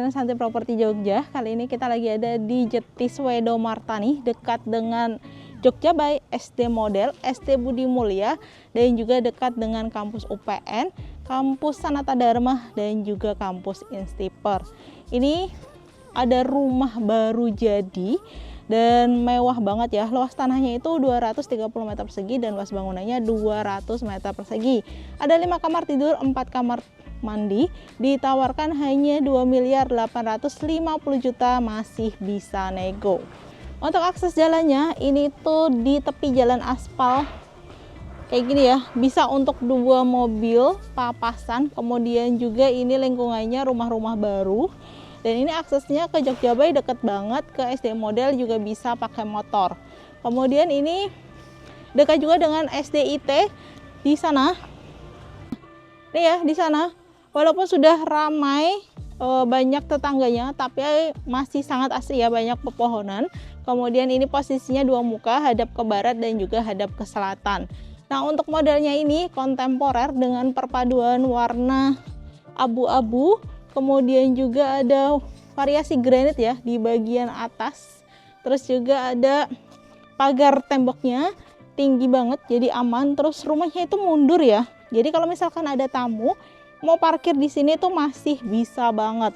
channel Santi Properti Jogja. Kali ini kita lagi ada di Jetis Wedomartani, dekat dengan Jogja by SD Model, SD Budi Mulya, dan juga dekat dengan kampus UPN, kampus Sanata Dharma, dan juga kampus Instiper. Ini ada rumah baru jadi dan mewah banget ya. Luas tanahnya itu 230 meter persegi dan luas bangunannya 200 meter persegi. Ada 5 kamar tidur, 4 kamar mandi. Ditawarkan hanya 2.850.000.000, masih bisa nego. Untuk akses jalannya, ini tuh di tepi jalan aspal kayak gini ya, bisa untuk 2 mobil papasan. Kemudian juga ini lingkungannya rumah-rumah baru. Dan ini aksesnya ke Jogja Bay deket banget, ke SD Model juga bisa pakai motor. Kemudian ini dekat juga dengan SDIT di sana. Nih ya, di sana walaupun sudah ramai banyak tetangganya, tapi masih sangat asri ya, banyak pepohonan. Kemudian ini posisinya 2 muka, hadap ke barat dan juga hadap ke selatan. Nah, untuk modelnya ini kontemporer dengan perpaduan warna abu-abu. Kemudian juga ada variasi granit ya di bagian atas. Terus juga ada pagar temboknya tinggi banget, jadi aman. Terus rumahnya itu mundur ya. Jadi kalau misalkan ada tamu mau parkir di sini tuh masih bisa banget.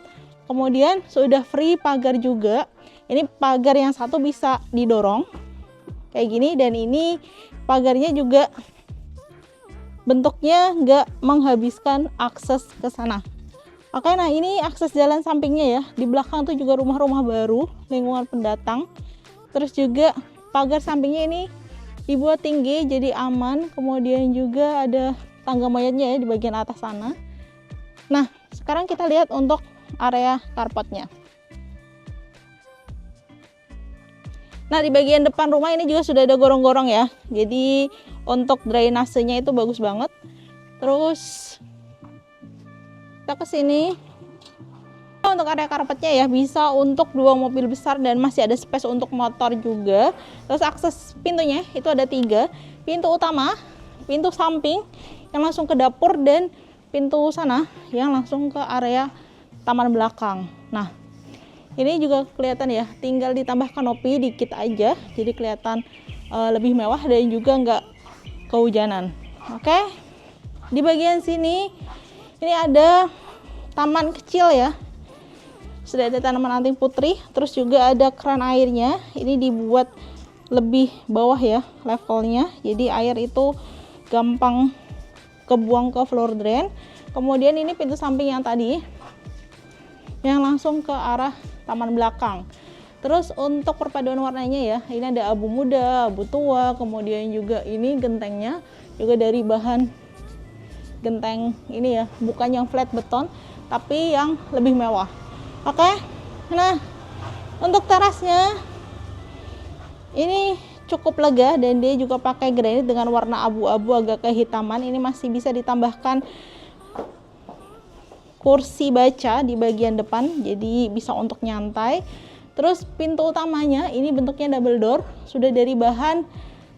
Kemudian sudah free pagar juga. Ini pagar yang satu bisa didorong kayak gini, dan ini pagarnya juga bentuknya nggak menghabiskan akses ke sana. Oke, nah ini akses jalan sampingnya ya. Di belakang tuh juga rumah-rumah baru, lingkungan pendatang. Terus juga pagar sampingnya ini dibuat tinggi jadi aman. Kemudian juga ada tangga mayatnya ya di bagian atas sana. Nah, sekarang kita lihat untuk area carportnya. Nah, di bagian depan rumah ini juga sudah ada gorong-gorong ya. Jadi untuk drainasenya itu bagus banget. Terus kita ke sini. Untuk area karpetnya ya, bisa untuk 2 mobil besar dan masih ada space untuk motor juga. Terus akses pintunya itu ada 3. Pintu utama, pintu samping yang langsung ke dapur, dan pintu sana yang langsung ke area taman belakang. Nah, ini juga kelihatan ya, tinggal ditambah kanopi dikit aja, jadi kelihatan lebih mewah dan juga nggak kehujanan. Oke, di bagian sini ini ada taman kecil ya, sudah ada tanaman anting putri. Terus juga ada keran airnya, ini dibuat lebih bawah ya levelnya, jadi air itu gampang kebuang ke floor drain. Kemudian ini pintu samping yang tadi yang langsung ke arah taman belakang. Terus untuk perpaduan warnanya ya, ini ada abu muda, abu tua, kemudian juga ini gentengnya juga dari bahan genteng ini ya, bukan yang flat beton tapi yang lebih mewah. Oke, nah untuk terasnya ini cukup lega dan dia juga pakai granit dengan warna abu-abu agak kehitaman. Ini masih bisa ditambahkan kursi baca di bagian depan, jadi bisa untuk nyantai. Terus pintu utamanya ini bentuknya double door, sudah dari bahan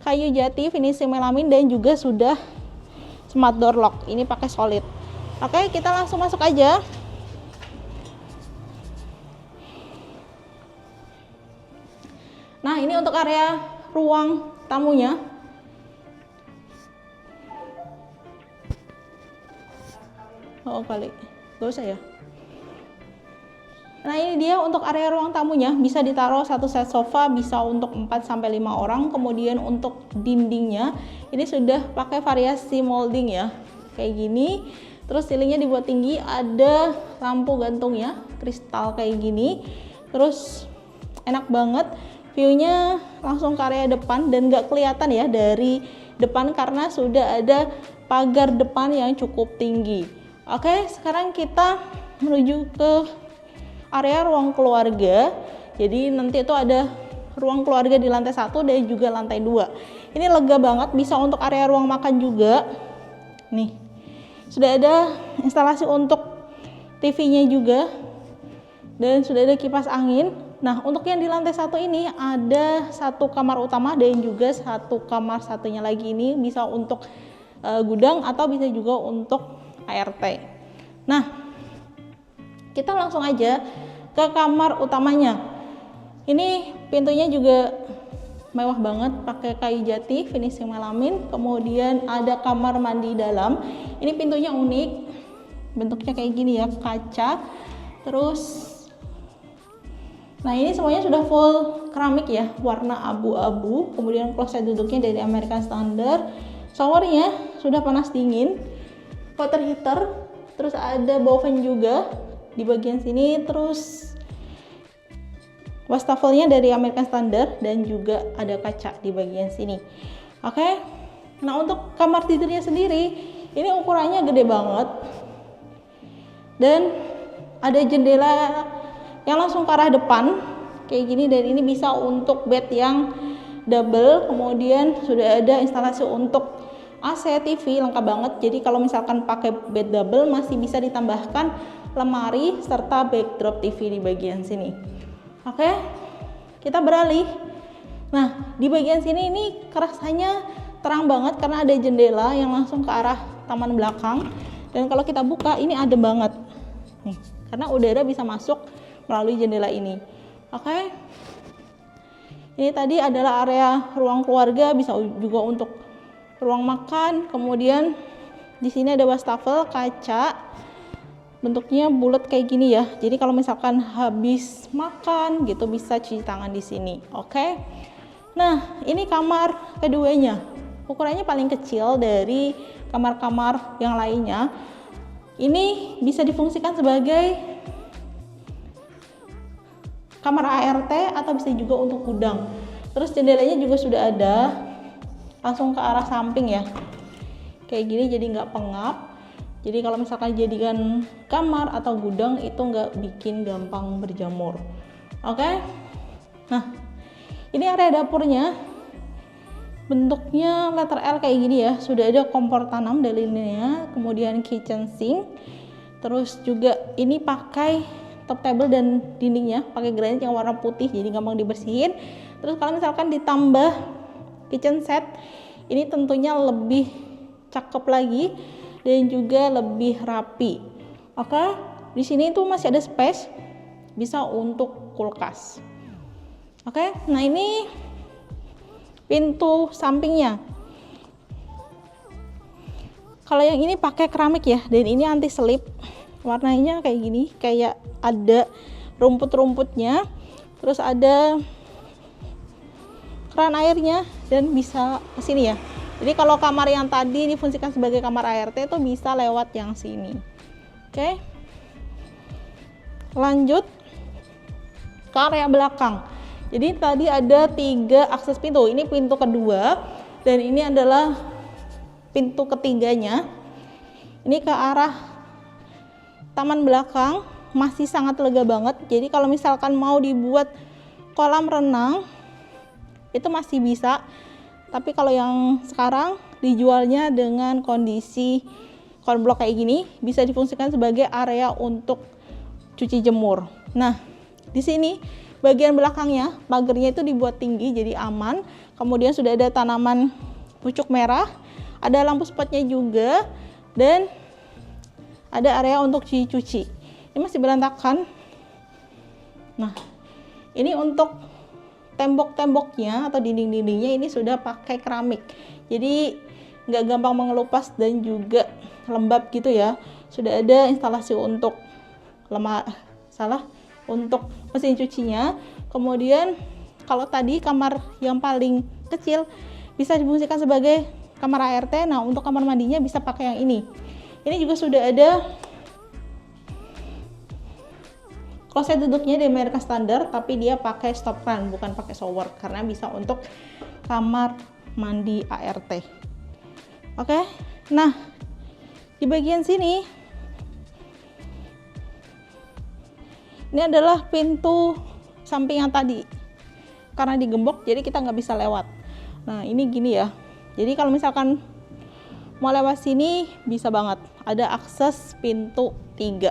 kayu jati finishing melamin dan juga sudah smart door lock, ini pakai solid. Oke, kita langsung masuk aja. Nah, ini untuk area ruang tamunya. Oh kali, gak usah ya. Nah, ini dia untuk area ruang tamunya, bisa ditaruh 1 set sofa, bisa untuk 4-5 orang. Kemudian untuk dindingnya ini sudah pakai variasi molding ya, kayak gini. Terus ceilingnya dibuat tinggi, ada lampu gantungnya kristal kayak gini. Terus enak banget, viewnya langsung ke area depan dan gak kelihatan ya dari depan karena sudah ada pagar depan yang cukup tinggi. Oke, sekarang kita menuju ke area ruang keluarga. Jadi nanti itu ada ruang keluarga di lantai 1 dan juga lantai 2. Ini lega banget, bisa untuk area ruang makan juga. Nih, sudah ada instalasi untuk TV-nya juga dan sudah ada kipas angin. Nah, untuk yang di lantai 1 ini ada 1 kamar utama dan juga 1 kamar satunya lagi ini bisa untuk gudang atau bisa juga untuk ART. Nah, Kita langsung aja ke kamar utamanya. Ini pintunya juga mewah banget, pakai kayu jati, finishing melamin. Kemudian ada kamar mandi dalam. Ini pintunya unik, bentuknya kayak gini ya, kaca. Terus, nah ini semuanya sudah full keramik ya, warna abu-abu. Kemudian kloset duduknya dari American Standard. Showernya sudah panas dingin, water heater. Terus ada oven juga di bagian sini. Terus wastafelnya dari American Standard dan juga ada kaca di bagian sini. Oke. Nah, untuk kamar tidurnya sendiri, ini ukurannya gede banget. Dan ada jendela yang langsung ke arah depan kayak gini, dan ini bisa untuk bed yang double. Kemudian sudah ada instalasi untuk AC, TV, lengkap banget. Jadi kalau misalkan pakai bed double masih bisa ditambahkan lemari serta backdrop TV di bagian sini. Oke, kita beralih. Nah, di bagian sini ini kerasanya terang banget karena ada jendela yang langsung ke arah taman belakang. Dan kalau kita buka ini adem banget nih, karena udara bisa masuk melalui jendela ini. Oke, ini tadi adalah area ruang keluarga, bisa juga untuk ruang makan. Kemudian di sini ada wastafel kaca, bentuknya bulat kayak gini ya. Jadi kalau misalkan habis makan gitu bisa cuci tangan di sini. Oke. Nah, ini kamar keduanya. Ukurannya paling kecil dari kamar-kamar yang lainnya. Ini bisa difungsikan sebagai kamar ART atau bisa juga untuk gudang. Terus jendelanya juga sudah ada langsung ke arah samping ya. Kayak gini jadi nggak pengap. Jadi kalau misalkan jadikan kamar atau gudang itu nggak bikin gampang berjamur. Oke. Nah, ini area dapurnya. Bentuknya letter L kayak gini ya. Sudah ada kompor tanam dalamnya, kemudian kitchen sink. Terus juga ini pakai top table dan dindingnya pakai granit yang warna putih, jadi gampang dibersihin. Terus kalau misalkan ditambah kitchen set, ini tentunya lebih cakep lagi dan juga lebih rapi. Oke, di sini tuh masih ada space, bisa untuk kulkas. Oke, nah ini pintu sampingnya. Kalau yang ini pakai keramik ya, dan ini anti selip. Warnanya kayak gini, kayak ada rumput-rumputnya. Terus ada keran airnya dan bisa ke sini ya. Jadi kalau kamar yang tadi difungsikan sebagai kamar ART itu bisa lewat yang sini. Oke. Lanjut ke area belakang. Jadi tadi ada 3 akses pintu. Ini pintu kedua dan ini adalah pintu ketiganya. Ini ke arah taman belakang, masih sangat lega banget. Jadi kalau misalkan mau dibuat kolam renang itu masih bisa. Tapi kalau yang sekarang dijualnya dengan kondisi konblok kayak gini, bisa difungsikan sebagai area untuk cuci jemur. Nah, di sini bagian belakangnya pagarnya itu dibuat tinggi jadi aman. Kemudian sudah ada tanaman pucuk merah, ada lampu spotnya juga, dan ada area untuk cuci-cuci. Ini masih berantakan. Nah, ini untuk tembok-temboknya atau dinding-dindingnya ini sudah pakai keramik, jadi nggak gampang mengelupas dan juga lembab gitu ya. Sudah ada instalasi untuk untuk mesin cucinya. Kemudian kalau tadi kamar yang paling kecil bisa difungsikan sebagai kamar ART. Nah, untuk kamar mandinya bisa pakai yang ini. Ini juga sudah ada kloset duduknya di American Standard, tapi dia pakai stop run, bukan pakai shower, karena bisa untuk kamar mandi ART. Oke, nah di bagian sini ini adalah pintu samping yang tadi, karena digembok jadi kita nggak bisa lewat. Nah ini gini ya, jadi kalau misalkan mau lewat sini bisa banget, ada akses pintu 3.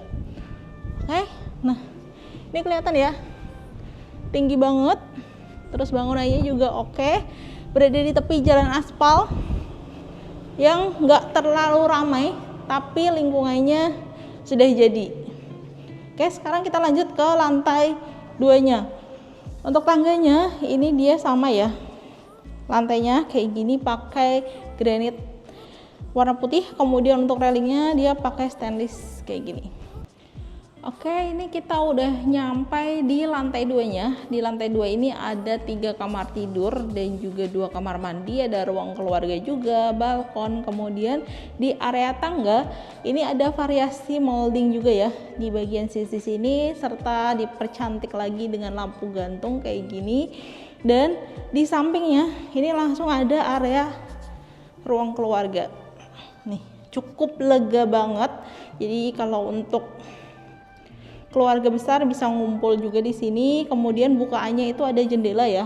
Oke, nah ini kelihatan ya, tinggi banget, terus bangunannya juga oke, berada di tepi jalan aspal yang nggak terlalu ramai, tapi lingkungannya sudah jadi. Oke, sekarang kita lanjut ke lantai 2-nya. Untuk tangganya ini dia sama ya, lantainya kayak gini pakai granit warna putih, kemudian untuk railingnya dia pakai stainless kayak gini. Oke, ini kita udah nyampai di lantai 2-nya. Di lantai 2 ini ada 3 kamar tidur dan juga 2 kamar mandi, ada ruang keluarga juga, balkon. Kemudian di area tangga ini ada variasi molding juga ya di bagian sisi sini, serta dipercantik lagi dengan lampu gantung kayak gini. Dan di sampingnya ini langsung ada area ruang keluarga. Nih, cukup lega banget. Jadi kalau untuk keluarga besar bisa ngumpul juga di sini. Kemudian bukaannya itu ada jendela ya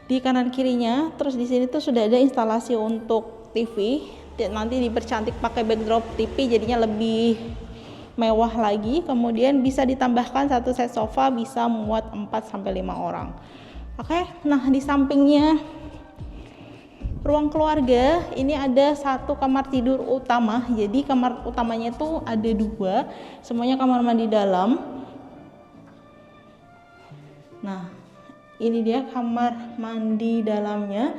di kanan kirinya. Terus di sini tuh sudah ada instalasi untuk TV. Dan nanti dipercantik pakai backdrop TV, jadinya lebih mewah lagi. Kemudian bisa ditambahkan 1 set sofa, bisa muat 4 sampai 5 orang. Oke, nah di sampingnya ruang keluarga ini ada 1 kamar tidur utama. Jadi kamar utamanya itu ada 2, semuanya kamar mandi dalam. Nah, ini dia kamar mandi dalamnya.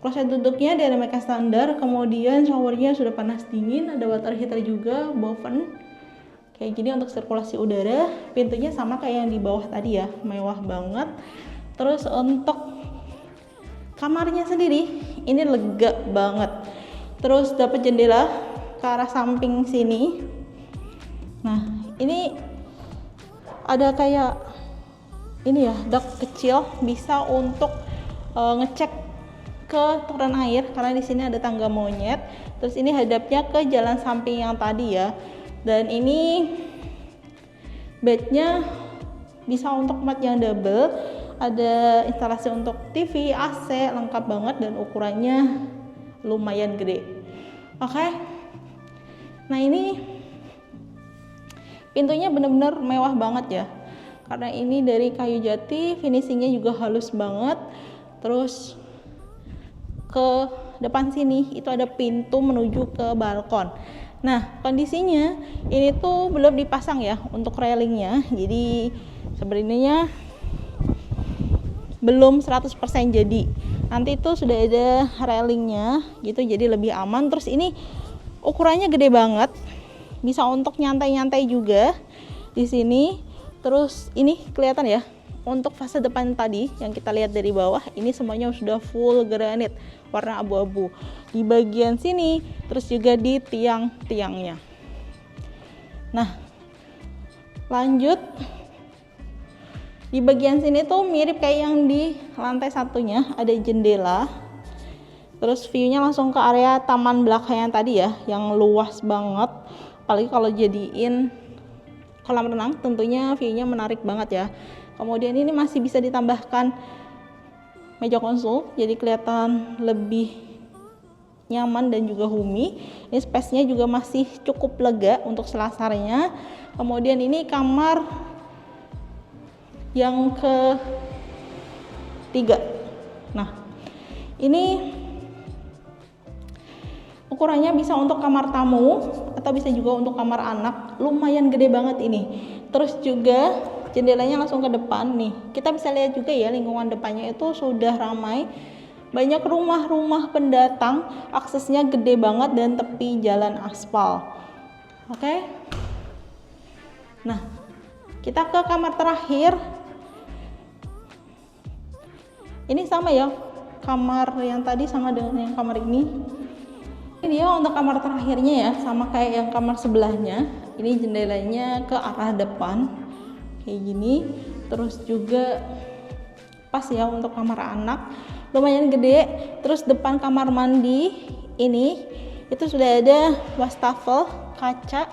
Kloset duduknya dari mereka standar, kemudian showernya sudah panas dingin, ada water heater juga, boven kayak gini untuk sirkulasi udara. Pintunya sama kayak yang di bawah tadi ya, mewah banget. Terus untuk kamarnya sendiri ini lega banget. Terus dapat jendela ke arah samping sini. Nah, ini ada kayak ini ya, dak kecil, bisa untuk ngecek ke toren air karena di sini ada tangga monyet. Terus ini hadapnya ke jalan samping yang tadi ya. Dan ini bednya bisa untuk mat yang double. Ada instalasi untuk TV, AC, lengkap banget dan ukurannya lumayan gede. Oke. Nah, ini pintunya benar-benar mewah banget ya. Karena ini dari kayu jati, finishingnya juga halus banget. Terus ke depan sini itu ada pintu menuju ke balkon. Nah, kondisinya ini tuh belum dipasang ya untuk railingnya. Jadi sebenarnya belum 100% jadi. Nanti itu sudah ada railingnya gitu, jadi lebih aman. Terus ini ukurannya gede banget, bisa untuk nyantai-nyantai juga di sini. Terus ini kelihatan ya, untuk fase depan tadi yang kita lihat dari bawah, ini semuanya sudah full granit warna abu-abu di bagian sini, terus juga di tiang-tiangnya. Nah, lanjut. Di bagian sini tuh mirip kayak yang di lantai 1-nya, ada jendela. Terus view-nya langsung ke area taman belakang yang tadi ya, yang luas banget. Apalagi kalau jadiin kolam renang, tentunya view-nya menarik banget ya. Kemudian ini masih bisa ditambahkan meja konsul, jadi kelihatan lebih nyaman dan juga homey. Ini space-nya juga masih cukup lega untuk selasarnya. Kemudian ini kamar yang ke-3. Nah, ini ukurannya bisa untuk kamar tamu atau bisa juga untuk kamar anak. Lumayan gede banget ini. Terus juga jendelanya langsung ke depan nih. Kita bisa lihat juga ya, lingkungan depannya itu sudah ramai. Banyak rumah-rumah pendatang, aksesnya gede banget dan tepi jalan aspal. Oke. Nah, kita ke kamar terakhir. Ini sama ya, kamar yang tadi sama dengan yang kamar ini. Ini dia untuk kamar terakhirnya ya, sama kayak yang kamar sebelahnya. Ini jendelanya ke arah depan kayak gini. Terus juga pas ya untuk kamar anak, lumayan gede. Terus depan kamar mandi ini itu sudah ada wastafel kaca,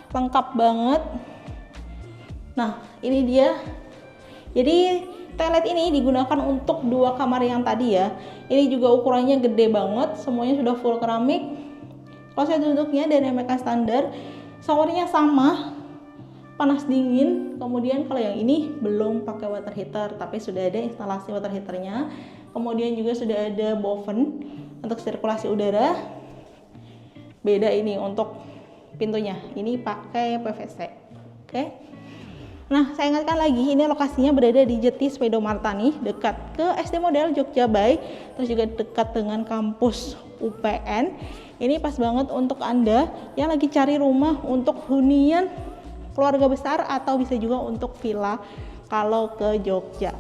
lengkap banget. Nah, ini dia. Jadi toilet ini digunakan untuk 2 kamar yang tadi ya. Ini juga ukurannya gede banget, semuanya sudah full keramik. Kloset duduknya dari mereka standar. Showernya sama, panas dingin. Kemudian kalau yang ini belum pakai water heater, tapi sudah ada instalasi water heaternya. Kemudian juga sudah ada boven untuk sirkulasi udara. Beda ini untuk pintunya, ini pakai PVC. Oke. Nah, saya ingatkan lagi, ini lokasinya berada di Jeti Spedomarta nih, dekat ke SD Model Jogja Bay, terus juga dekat dengan kampus UPN. Ini pas banget untuk Anda yang lagi cari rumah untuk hunian keluarga besar atau bisa juga untuk villa kalau ke Jogja.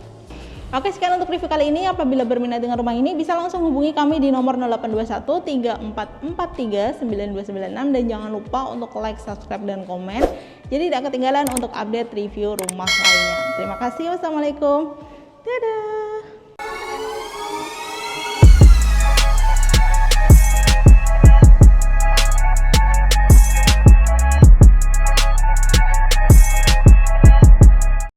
Oke, sekian untuk review kali ini. Apabila berminat dengan rumah ini, bisa langsung hubungi kami di nomor 0821 3443 9296 dan jangan lupa untuk like, subscribe, dan komen. Jadi tidak ketinggalan untuk update review rumah lainnya. Terima kasih. Wassalamualaikum. Dadah.